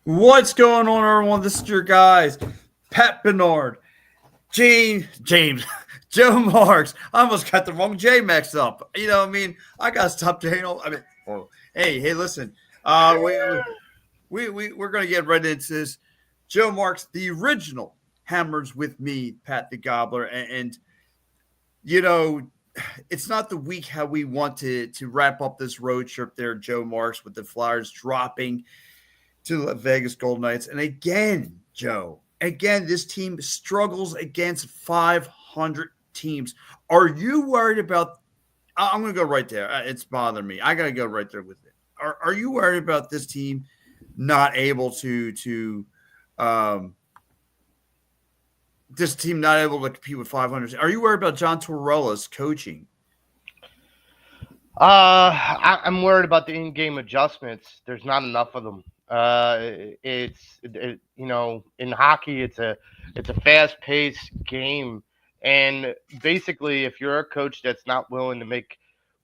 What's going on, everyone? This is your guys, Pat Bernard, James, Joe Marks. I almost got the wrong J mixed up. I got to stop Jane. Hey, listen. We're going to get right into this. Joe Marks, the original Hammers with me, Pat the Gobbler. And you know, it's not the week how we want to wrap up this road trip there, Joe Marks, with the Flyers dropping to the Vegas Golden Knights. And again, Joe, this team struggles against 500 teams. Are you worried about? I'm going to go right there. It's bothering me. I got to go right there with it. Are you worried about this team not able to this team not able to compete with 500? Are you worried about John Tortorella's coaching? I'm worried about the in-game adjustments. There's not enough of them. In hockey, it's a fast-paced game, and basically, if you're a coach that's not willing to make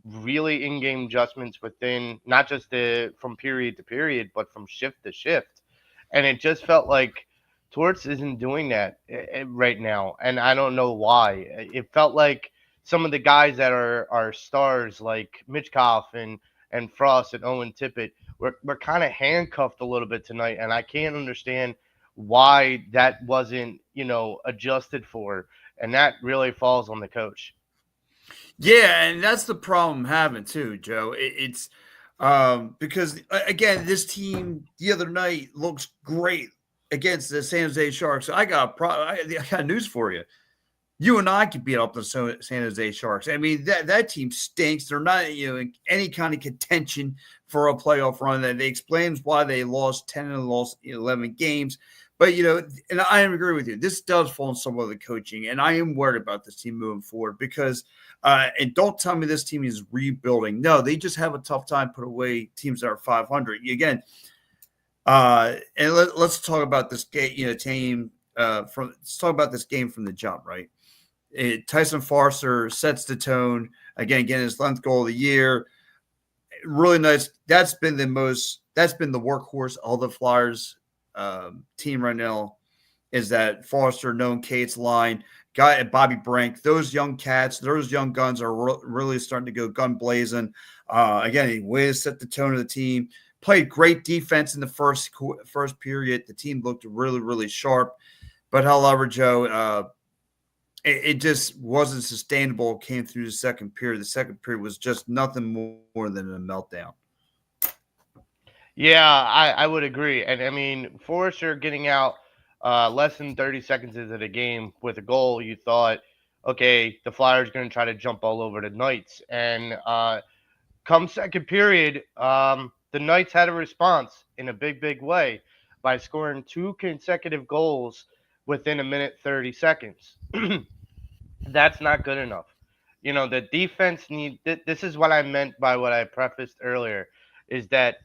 really in-game adjustments within not just the from period to period, but from shift to shift, and it just felt like Torts isn't doing that right now, and I don't know why. It felt like some of the guys that are stars like Mitchkoff and Frost and Owen Tippett we're kind of handcuffed a little bit tonight, and I can't understand why that wasn't adjusted for, and that really falls on the coach. Yeah, and that's the problem I'm having too, Joe. It's because again, this team the other night looks great against the San Jose Sharks. I got news for you. You and I could beat up the San Jose Sharks. I mean, that team stinks. They're not in any kind of contention for a playoff run. That they explains why they lost 10 and lost 11 games. But and I agree with you. This does fall in some of the coaching, and I am worried about this team moving forward because. And don't tell me this team is rebuilding. No, they just have a tough time put away teams that are 500. Again, and let's talk about this game. Let's talk about this game from the jump, right? Tyson Foster sets the tone again. Getting his 11th goal of the year, really nice. That's been the workhorse of the Flyers team right now. Is that Foster, known Kate's line, guy Bobby Brink, those young cats, those young guns are really starting to go gun blazing. Again, he way to set the tone of the team. Played great defense in the first period. The team looked really, really sharp. But however, Joe, it just wasn't sustainable. Came through the second period. The second period was just nothing more than a meltdown. Yeah, I would agree. And I mean, Forrester getting out less than 30 seconds into the game with a goal, you thought, okay, the Flyers going to try to jump all over the Knights. And come second period, the Knights had a response in a big, big way by scoring two consecutive goals within a minute 30 seconds. That's not good enough. The defense this is what I meant by what I prefaced earlier, is that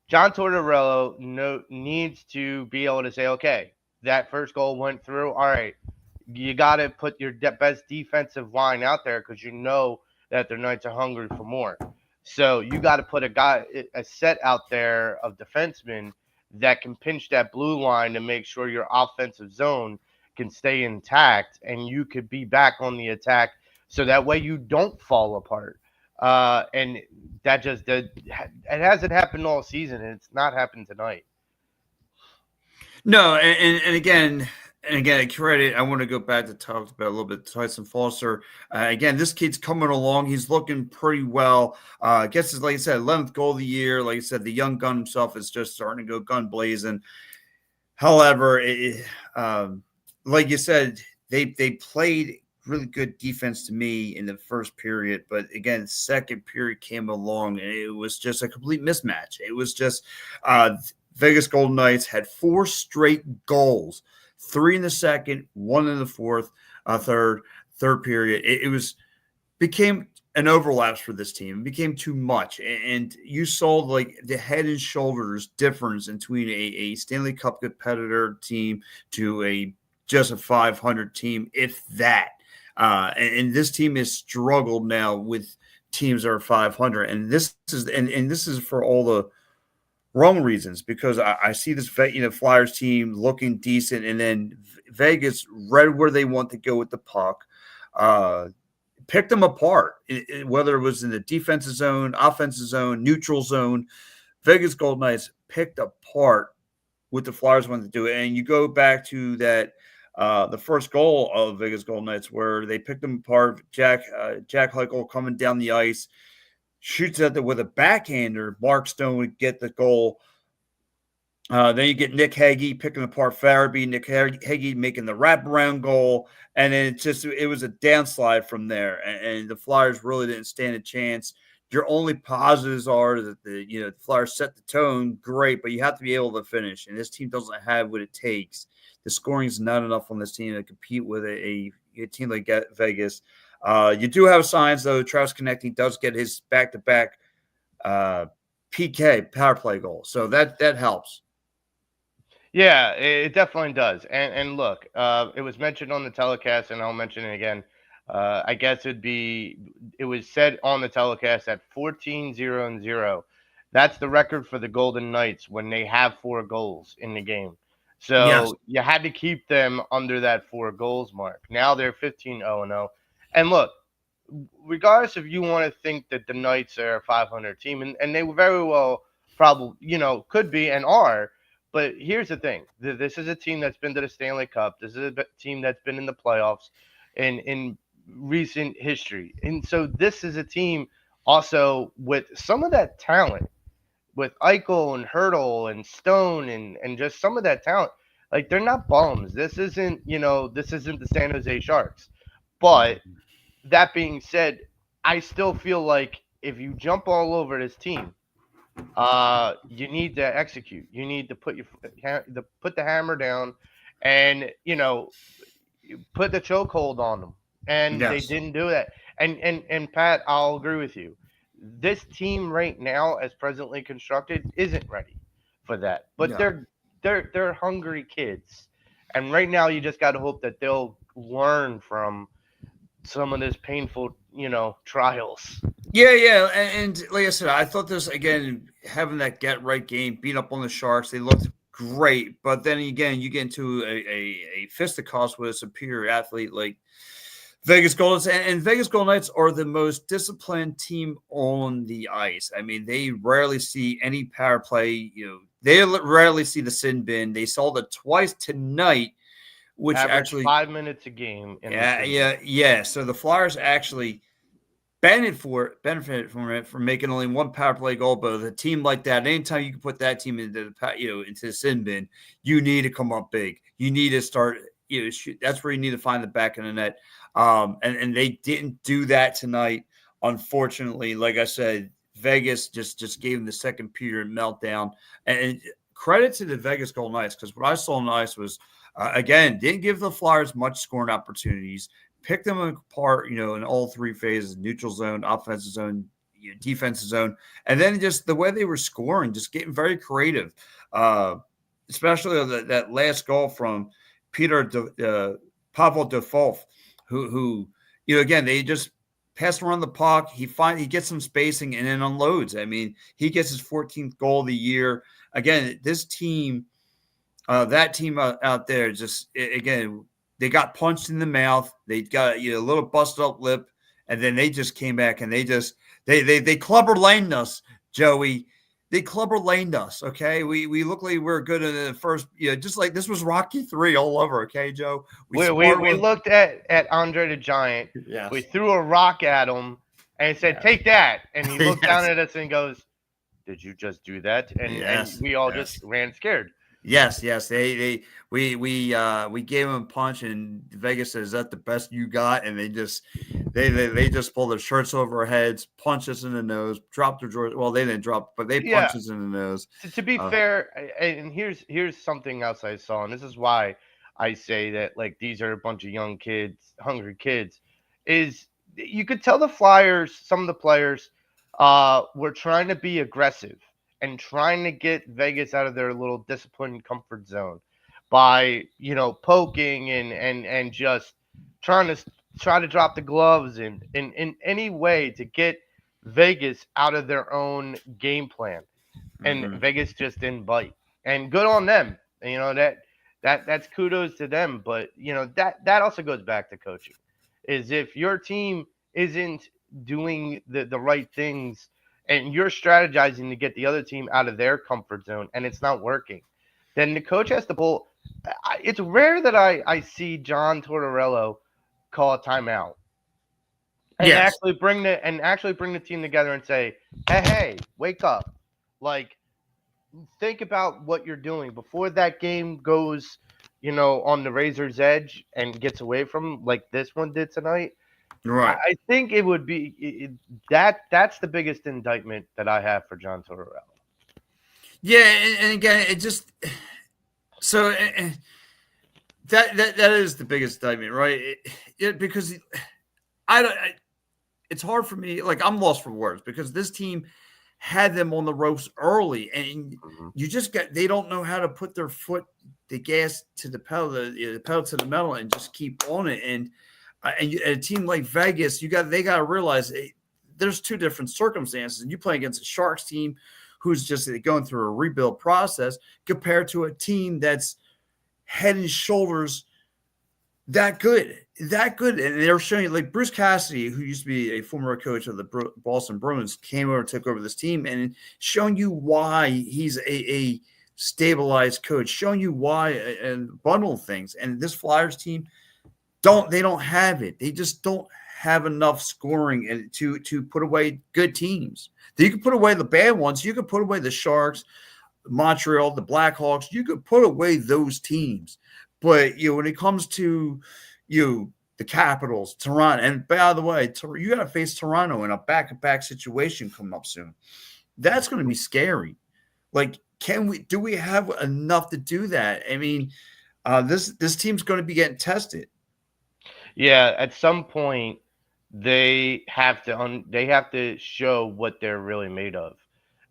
John Tortorella needs to be able to say, okay, that first goal went through. All right, you got to put your best defensive line out there because you know that the Knights are hungry for more. So you got to put a set out there of defensemen that can pinch that blue line to make sure your offensive zone can stay intact and you could be back on the attack so that way you don't fall apart. And that just did. It hasn't happened all season, and it's not happened tonight. No, and again, credit. I want to go back to talk about a little bit Tyson Foster. Again, this kid's coming along. He's looking pretty well. I guess it's like I said, 11th goal of the year. Like I said, the young gun himself is just starting to go gun blazing. However, like you said, they played really good defense to me in the first period, but again, second period came along and it was just a complete mismatch. It was just Vegas Golden Knights had four straight goals, three in the second, one in the fourth, third period. It was became an overlaps for this team. It became too much, and you saw like the head and shoulders difference between a Stanley Cup competitor team to a just a 500 team, if that. And this team has struggled now with teams that are 500, and this is for all the wrong reasons because I see this Flyers team looking decent, and then Vegas read where they want to go with the puck, uh, picked them apart, whether it was in the defensive zone, offensive zone, neutral zone. Vegas Golden Knights picked apart what the Flyers wanted to do, and you go back to that. The first goal of Vegas Golden Knights, where they picked them apart. Jack Eichel coming down the ice, shoots at with a backhander. Mark Stone would get the goal. Then you get Nick Hagee picking apart Farabee, Nick Hagee making the wraparound goal, and then it was a downslide from there, and the Flyers really didn't stand a chance. Your only positives are that the Flyers set the tone, great, but you have to be able to finish, and this team doesn't have what it takes. The scoring is not enough on this team to compete with a team like Vegas. You do have signs though. Travis Konecny does get his back-to-back PK power play goal, so that helps. Yeah, it definitely does. And look, it was mentioned on the telecast, and I'll mention it again. I guess it was said on the telecast at 14-0-0. That's the record for the Golden Knights when they have 4 goals in the game. Yes. So you had to keep them under that 4 goals mark. Now they're 15-0-0. And look, regardless if you want to think that the Knights are a 500 team, and they very well probably, could be and are. But here's the thing: this is a team that's been to the Stanley Cup. This is a team that's been in the playoffs in recent history, and so this is a team also with some of that talent, with Eichel and Hurdle and Stone and just some of that talent. Like they're not bums. This isn't the San Jose Sharks. But that being said, I still feel like if you jump all over this team, you need to execute. You need to put the hammer down, and put the chokehold on them. And they Yes. didn't do that. And Pat, I'll agree with you. This team right now, as presently constructed, isn't ready for that. But No. they're hungry kids, and right now you just got to hope that they'll learn from some of this painful, trials. Yeah. And like I said, I thought this again, having that get right game, beat up on the Sharks, they looked great. But then again, you get into a fisticuffs with a superior athlete like Vegas Golden Knights, and Vegas Golden Knights are the most disciplined team on the ice. I mean, they rarely see any power play. They rarely see the sin bin. They saw it twice tonight, which Average actually, 5 minutes a game in the season. yeah. So the Flyers actually benefited from it for making only one power play goal. But with a team like that, anytime you can put that team into the sin bin, you need to come up big. You need to start. Shoot. That's where you need to find the back of the net. And they didn't do that tonight, unfortunately. Like I said, Vegas just gave them the second period meltdown. And credit to the Vegas Golden Knights, because what I saw on the ice was, again, didn't give the Flyers much scoring opportunities. Picked them apart, in all 3 phases: neutral zone, offensive zone, defensive zone, and then just the way they were scoring, just getting very creative. Especially that last goal from Pavel Defoe, who again, they just pass around the puck. He gets some spacing and then unloads. I mean, he gets his 14th goal of the year. Again, this team, that team out there, again, they got punched in the mouth. They got a little busted up lip, and then they just came back and they clubber laned us, Joey. They clubber laned us. Okay, we look like we're good in the first. Just like this was Rocky 3 all over. Okay, Joe. We looked at Andre the Giant. Yes. We threw a rock at him and said, "Take that!" And he looked down at us and goes, "Did you just do that?" And we all just ran scared. Yes. We gave him a punch, and Vegas says, "Is that the best you got?" And they just pulled their shirts over our heads, punch us in the nose, dropped their drawers. Well, they didn't drop, but they punched us in the nose. To be fair, and here's something else I saw, and this is why I say that like these are a bunch of young kids, hungry kids, is you could tell the Flyers, some of the players, were trying to be aggressive and trying to get Vegas out of their little disciplined comfort zone by poking and just trying to drop the gloves in any way to get Vegas out of their own game plan. and Mm-hmm. Vegas just didn't bite. And good on them. You know that's kudos to them. But that also goes back to coaching. Is if your team isn't doing the right things and you're strategizing to get the other team out of their comfort zone and it's not working, then the coach has to pull. It's rare that I see John Tortorella call a timeout and Yes. actually bring the team together and say, hey, wake up. Like, think about what you're doing before that game goes, on the razor's edge and gets away from like this one did tonight. Right. I think it would be that's the biggest indictment that I have for John Tortorella. Yeah, and again, it just so that is the biggest indictment, right? Because I don't. It's hard for me. Like I'm lost for words because this team had them on the ropes early, and Mhm. you just got they don't know how to put their foot, the gas to the pedal, the pedal to the metal, and just keep on it. And a team like Vegas, they got to realize there's two different circumstances. And you play against a Sharks team who's just going through a rebuild process compared to a team that's head and shoulders that good. And they're showing you like Bruce Cassidy, who used to be a former coach of the Boston Bruins, came over and took over this team and showing you why he's a stabilized coach, showing you why and bundle things. And this Flyers team don't have it. They just don't have enough scoring and to put away good teams. You can put away the bad ones. You can put away the Sharks, Montreal, the Blackhawks. You could put away those teams. But when it comes to the Capitals, Toronto, and by the way, you got to face Toronto in a back-to-back situation coming up soon. That's going to be scary. Like, do we have enough to do that? I mean, this team's going to be getting tested. Yeah, at some point they have to show what they're really made of,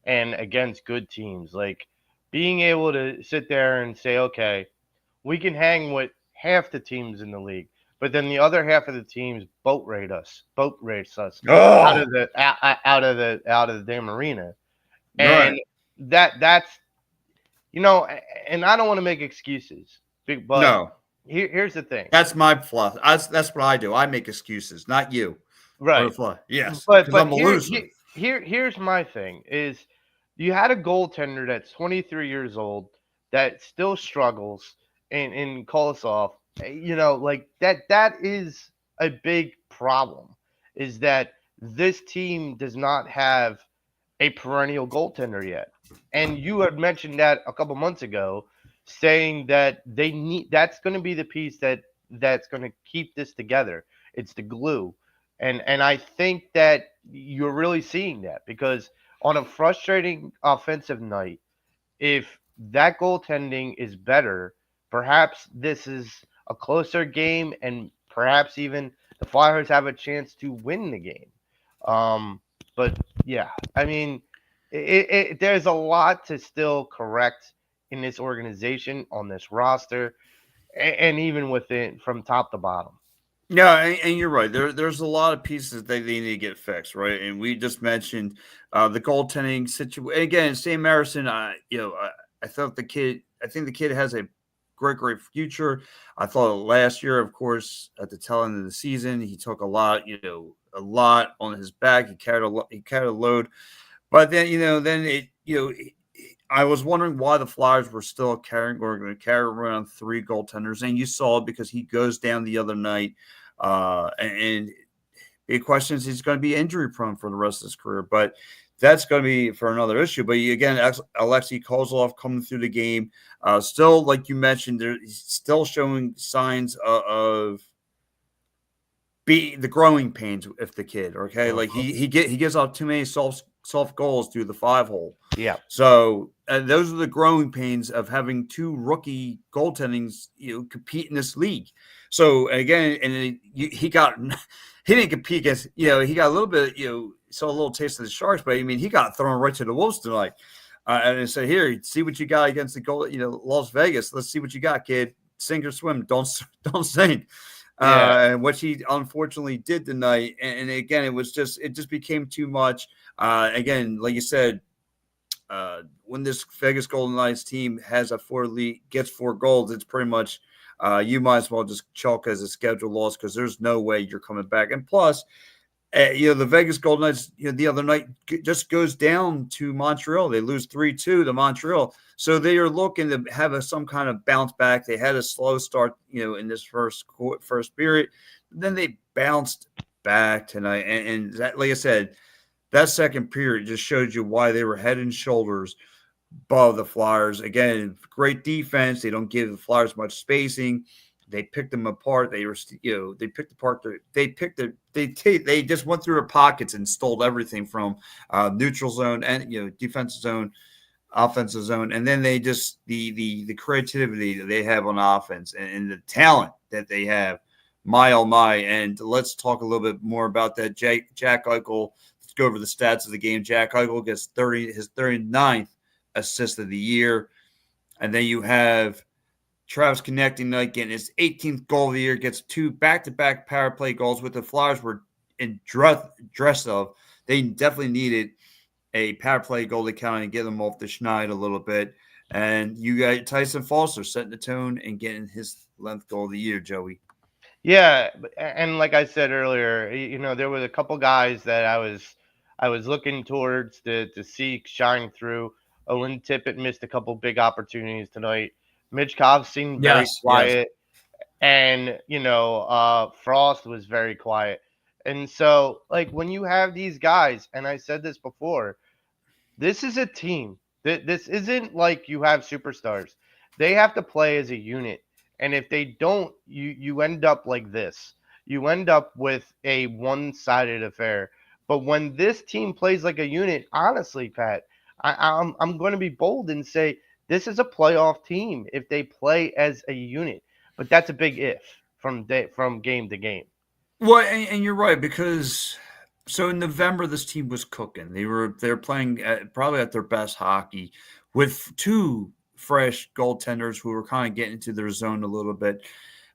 and against good teams, like being able to sit there and say, okay, we can hang with half the teams in the league, but then the other half of the teams boat race us out Oh, of the out of the damn arena, and right. that's and I don't want to make excuses, but No, here's the thing. that's my flaw. That's what I do. I make excuses, not you. Or the Right. flaw. Yes, But because but I'm a here, loser. here's my thing is you had a goaltender that's 23 years old that still struggles in Kolosov. Like that is a big problem. Is that this team does not have a perennial goaltender yet. And you had mentioned that a couple months ago, saying that that's going to be the piece that's going to keep this together. It's the glue. And I think that you're really seeing that because on a frustrating offensive night, if that goaltending is better, perhaps this is a closer game and perhaps even the Flyers have a chance to win the game. Um, but yeah, I mean, there's a lot to still correct in this organization, on this roster, and even within from top to bottom. No, and you're right. There's a lot of pieces that they need to get fixed, right? And we just mentioned the goaltending situation. Again, Sam Marison, I thought I think the kid has a great future. I thought last year, of course, at the tail end of the season, he took a lot on his back. He carried a load. But then, I was wondering why the Flyers were still carrying or going to carry around three goaltenders, and you saw it because he goes down the other night, and big question is he's going to be injury prone for the rest of his career, but that's going to be for another issue. But again, Alexei Kozlov coming through the game, still like you mentioned, he's still showing signs of be the growing pains if the kid, okay, like Mhm. he gives up too many soft goals through the 5 hole. Yeah. So those are the growing pains of having two rookie goaltendings compete in this league. So again, and he got he didn't compete against he got a little bit saw a little taste of the Sharks, but I mean he got thrown right to the Wolves tonight. And I said, here, see what you got against the goal, Las Vegas. Let's see what you got, kid. Sink or swim. Don't sink. Yeah. Which he unfortunately did tonight. And again, it just became too much. Again, like you said, when this Vegas Golden Knights team has a gets 4 goals, it's pretty much you might as well just chalk as a scheduled loss because there's no way you're coming back. And plus, the Vegas Golden Knights, the other night just goes down to Montreal. They lose 3-2 to Montreal. So they are looking to have some kind of bounce back. They had a slow start, in this first period. Then they bounced back tonight. And that, like I said, that second period just showed you why they were head and shoulders above the Flyers. Again, great defense. They don't give the Flyers much spacing. They picked them apart. They were, they picked apart. They just went through their pockets and stole everything from neutral zone and defensive zone, offensive zone, and then they just the creativity that they have on offense and the talent that they have. My oh my! And let's talk a little bit more about that. Jack Eichel. Let's go over the stats of the game. Jack Eichel gets his 39th assist of the year, and then you have Travis Connecting night getting his 18th goal of the year, gets 2 back-to-back power play goals, with the Flyers were in dress of. They definitely needed a power play goal to count and get them off the schneid a little bit. And you got Tyson Foster setting the tone and getting his 11th goal of the year, Joey. Yeah, and like I said earlier, there was a couple guys that I was looking towards to see shine through. Owen Tippett missed a couple big opportunities tonight. Mitch Cobb seemed very Yes. quiet, and Frost was very quiet. And so, like, when you have these guys, and I said this before, this is a team. This isn't like you have superstars. They have to play as a unit. And if they don't, you end up like this. You end up with a one-sided affair. But when this team plays like a unit, honestly, Pat, I'm going to be bold and say this is a playoff team if they play as a unit. But that's a big if from game to game. Well, and you're right, because so in November this team was cooking. They're playing probably at their best hockey with 2 fresh goaltenders who were kind of getting into their zone a little bit.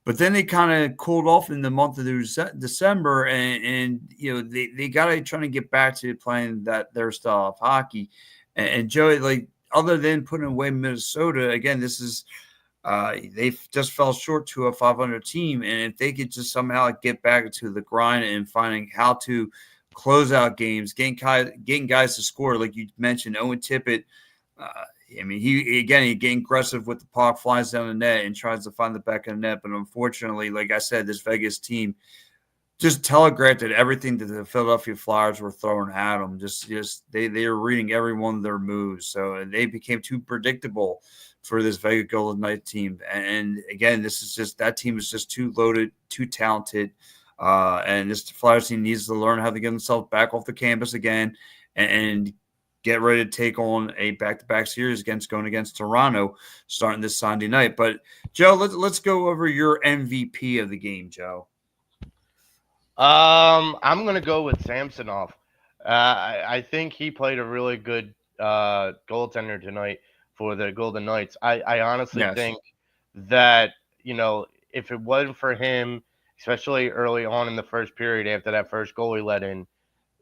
But then they kind of cooled off in the month of December, and they got to try to get back to playing their style of hockey. And Joey, like, other than putting away Minnesota, again, this is they just fell short to a 500 team, and if they could just somehow get back into the grind and finding how to close out games, getting guys to score, like you mentioned, Owen Tippett. He getting aggressive with the puck, flies down the net and tries to find the back of the net. But unfortunately, like I said, this Vegas team just telegraphed everything that the Philadelphia Flyers were throwing at them. They were reading every one of their moves, so they became too predictable for this Vegas Golden Knights team. And again, that team is just too loaded, too talented. And this Flyers team needs to learn how to get themselves back off the campus again and get ready to take on a back-to-back series going against Toronto starting this Sunday night. But Joe, let's go over your MVP of the game, Joe. I'm gonna go with Samsonov. I think he played a really good goaltender tonight for the Golden Knights. I honestly think that if it wasn't for him, especially early on in the first period after that first goal he let in,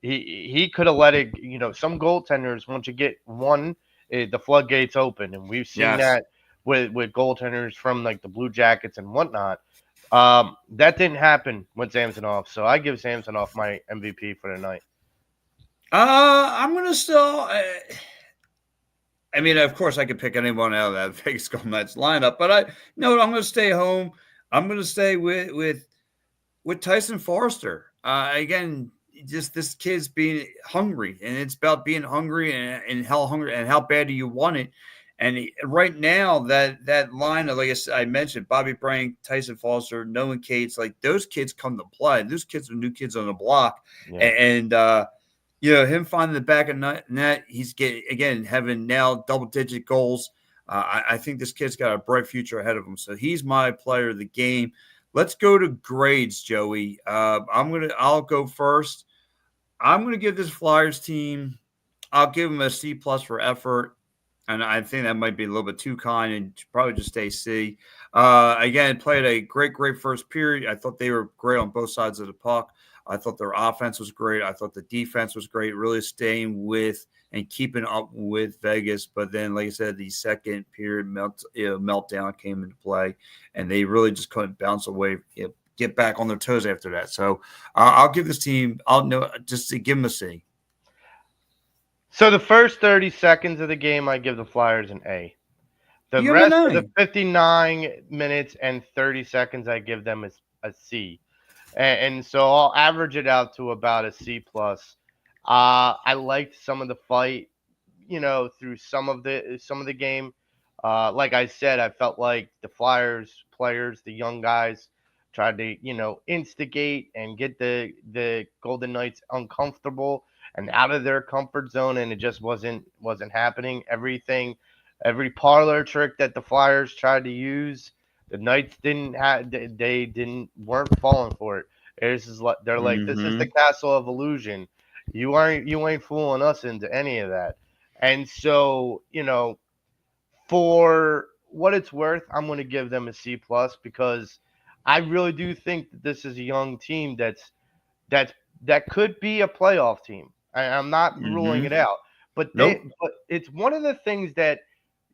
he could have let it. Some goaltenders, once you get one, the floodgates open, and we've seen that with goaltenders from like the Blue Jackets and whatnot. That didn't happen with Samsonov, so I give Samsonov my MVP for the night. I'm gonna still. Of course, I could pick anyone out of that Vegas Golden Knights lineup, but I'm going to stay home. I'm going to stay with Tyson Foster. Again, just this kid's being hungry, and it's about being hungry and how hungry and how bad do you want it. And right now, that line of, like I mentioned, Bobby Bryant, Tyson Foster, Noah Cates, like those kids come to play. Those kids are new kids on the block, and him finding the back of net, he's having now double-digit goals. I think this kid's got a bright future ahead of him. So he's my player of the game. Let's go to grades, Joey. I'll go first. I'm gonna give this Flyers team. I'll give them a C+ for effort, and I think that might be a little bit too kind, and probably just stay C. Again, played a great first period. I thought they were great on both sides of the puck. I thought their offense was great. I thought the defense was great, really staying with and keeping up with Vegas. But then, like I said, the second period meltdown came into play, and they really just couldn't bounce away, get back on their toes after that. So I'll give this team, I'll know just to give them a C. So the first 30 seconds of the game, I give the Flyers an A. The You give them rest a of the 9. 59 minutes and 30 seconds, I give them a C. And so I'll average it out to about a C plus. I liked some of the fight, through some of the game. Like I said, I felt like the Flyers players, the young guys, tried to instigate and get the Golden Knights uncomfortable and out of their comfort zone, and it just wasn't happening. Every parlor trick that the Flyers tried to use, the Knights didn't have. They didn't weren't falling for it. They're like, this is the Mm-hmm. castle of illusion. You ain't fooling us into any of that. And so, for what it's worth, I'm going to give them a C plus because I really do think that this is a young team that's that could be a playoff team. I'm not ruling it Mm-hmm. out, Nope. but it's one of the things that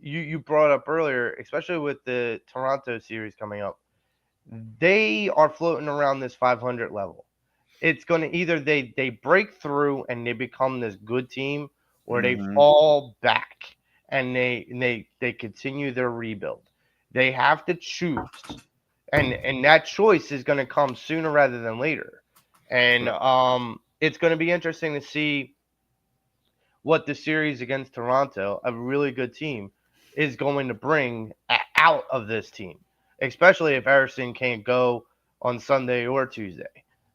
you brought up earlier, especially with the Toronto series coming up. They are floating around this 500 level. It's going to either they break through and they become this good team, or they Mm-hmm. fall back and they continue their rebuild. They have to choose, and that choice is going to come sooner rather than later. And it's going to be interesting to see what the series against Toronto, a really good team, is going to bring out of this team, especially if Harrison can't go on Sunday or Tuesday.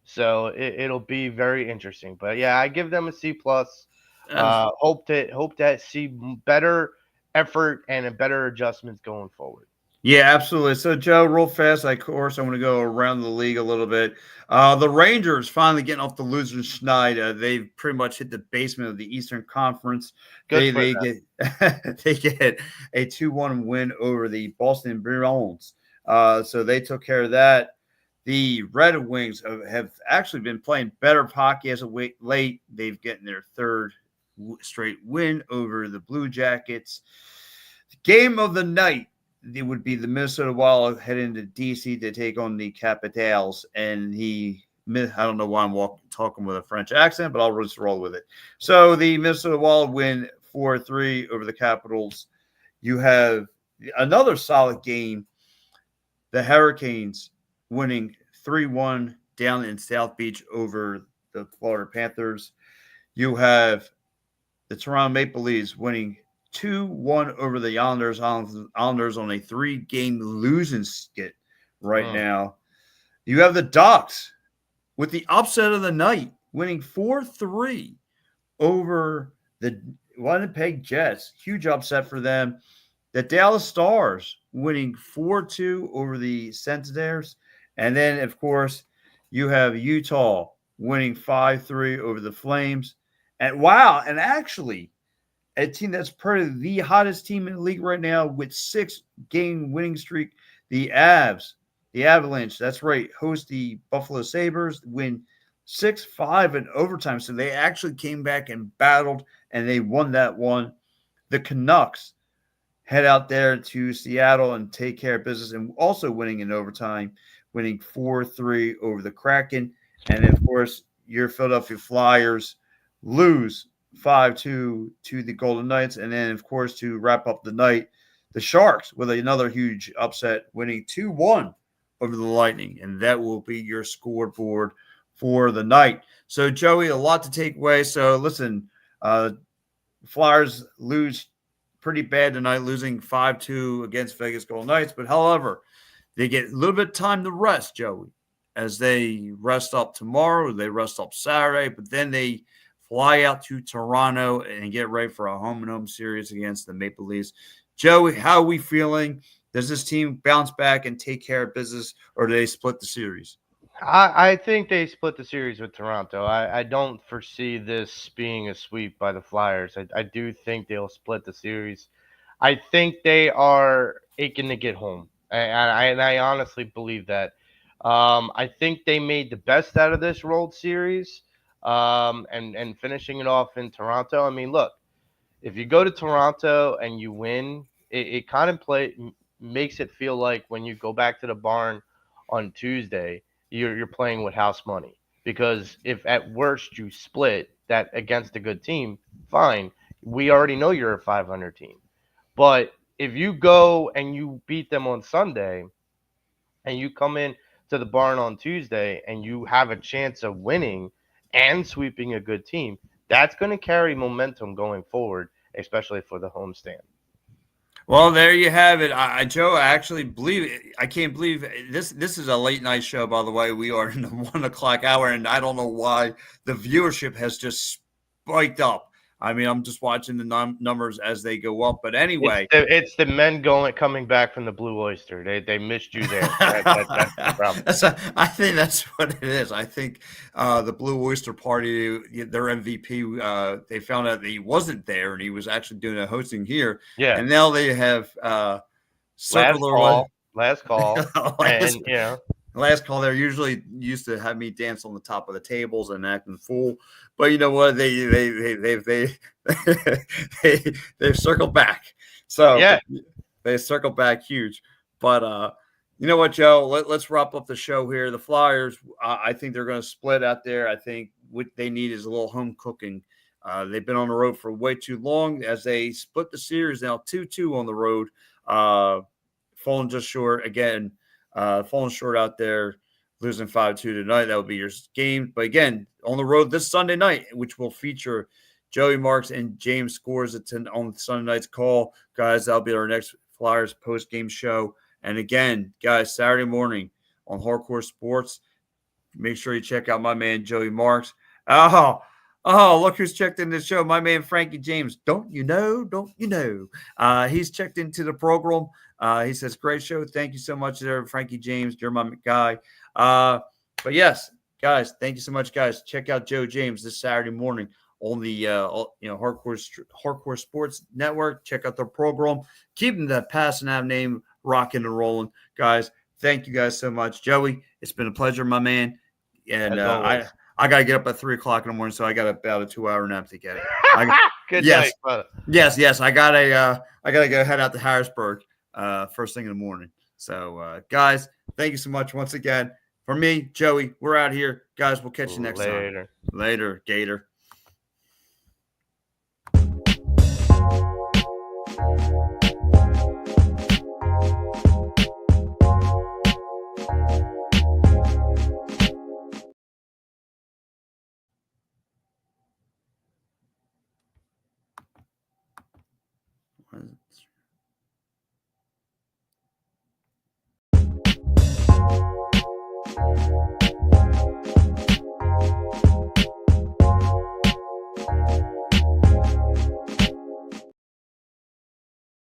So it'll be very interesting. But yeah, I give them a C plus. Hope that see better effort and a better adjustments going forward. Yeah, absolutely. So, Joe, real fast, of course, I'm going to go around the league a little bit. The Rangers finally getting off the loser schneid. They've pretty much hit the basement of the Eastern Conference. Good for They them. get they get a 2-1 win over the Boston Bruins. So they took care of that. The Red Wings have actually been playing better hockey as of late. They've gotten their third straight win over the Blue Jackets. Game of the night, it would be the Minnesota Wild heading to DC to take on the Capitals, and I don't know why I'm talking with a French accent, but I'll just roll with it. So the Minnesota Wild win 4-3 over the Capitals. You have another solid game. The Hurricanes winning 3-1 down in South Beach over the Florida Panthers. You have the Toronto Maple Leafs winning 2-1 over the Islanders. Islanders on a 3-game losing skit right Mm. now. You have the Ducks with the upset of the night, winning 4-3 over the Winnipeg Jets. Huge upset for them. The Dallas Stars winning 4-2 over the Senators. And then, of course, you have Utah winning 5-3 over the Flames. And wow, and actually, a team that's probably the hottest team in the league right now with 6-game winning streak, the Avs, the Avalanche, that's right, host the Buffalo Sabres, win 6-5 in overtime. So they actually came back and battled, and they won that one. The Canucks head out there to Seattle and take care of business, and also winning in overtime, winning 4-3 over the Kraken. And of course, your Philadelphia Flyers lose 5-2 to the Golden Knights. And then, of course, to wrap up the night, the Sharks with another huge upset, winning 2-1 over the Lightning. And that will be your scoreboard for the night. So, Joey, a lot to take away. So, listen, Flyers lose pretty bad tonight, losing 5-2 against Vegas Golden Knights. But however, they get a little bit of time to rest, Joey, as they rest up tomorrow. They rest up Saturday, but then they fly out to Toronto and get ready for a home-and-home series against the Maple Leafs. Joey, how are we feeling? Does this team bounce back and take care of business, or do they split the series? I think they split the series with Toronto. I don't foresee this being a sweep by the Flyers. I do think they'll split the series. I think they are aching to get home. And I honestly believe that. I think they made the best out of this World Series, and finishing it off in Toronto. I mean, look, if you go to Toronto and you win, it kind of makes it feel like when you go back to the barn on Tuesday, you're playing with house money. Because if at worst you split that against a good team, fine. We already know you're a 500 team. But if you go and you beat them on Sunday and you come in to the barn on Tuesday and you have a chance of winning and sweeping a good team, that's going to carry momentum going forward, especially for the homestand. Well, there you have it. Joe, I actually believe it. I can't believe this. This is a late night show, by the way. We are in the 1 o'clock hour, and I don't know why the viewership has just spiked up. I mean, I'm just watching the numbers as they go up. But anyway, It's the men coming back from the Blue Oyster. They missed you there. That's the problem. I think that's what it is. I think the Blue Oyster Party, their MVP, they found out that he wasn't there, and he was actually doing a hosting here. Yeah. And now they have Last circular. call, and Last call. They're usually used to have me dance on the top of the tables and acting fool, but you know what? They've circled back. So yeah, they circled back huge. But you know what, Joe? Let's wrap up the show here. The Flyers, I think they're going to split out there. I think what they need is a little home cooking. They've been on the road for way too long as they split the series now 2-2 on the road. Falling just short again. Falling short out there, losing 5-2 tonight. That will be your game. But again, on the road this Sunday night, which will feature Joey Marks and James Scores on Sunday night's call. Guys, that'll be our next Flyers post-game show. And again, guys, Saturday morning on Hardcore Sports, make sure you check out my man, Joey Marks. Look who's checked in the show. My man, Frankie James. Don't you know? He's checked into the program. He says, great show. Thank you so much there, Frankie James. You're my guy. But yes, guys, thank you so much, guys. Check out Joe James this Saturday morning on the Hardcore Sports Network. Check out their program. Keeping that Pass and Av name rocking and rolling. Guys, thank you guys so much. Joey, it's been a pleasure, my man. And I got to get up at 3 o'clock in the morning, so I got about a 2-hour nap to get it. Good night, brother. Yes. I got to go head out to Harrisburg first thing in the morning. So, guys, thank you so much once again. For me, Joey, we're out here. Guys, we'll catch you next time. Later, Gator.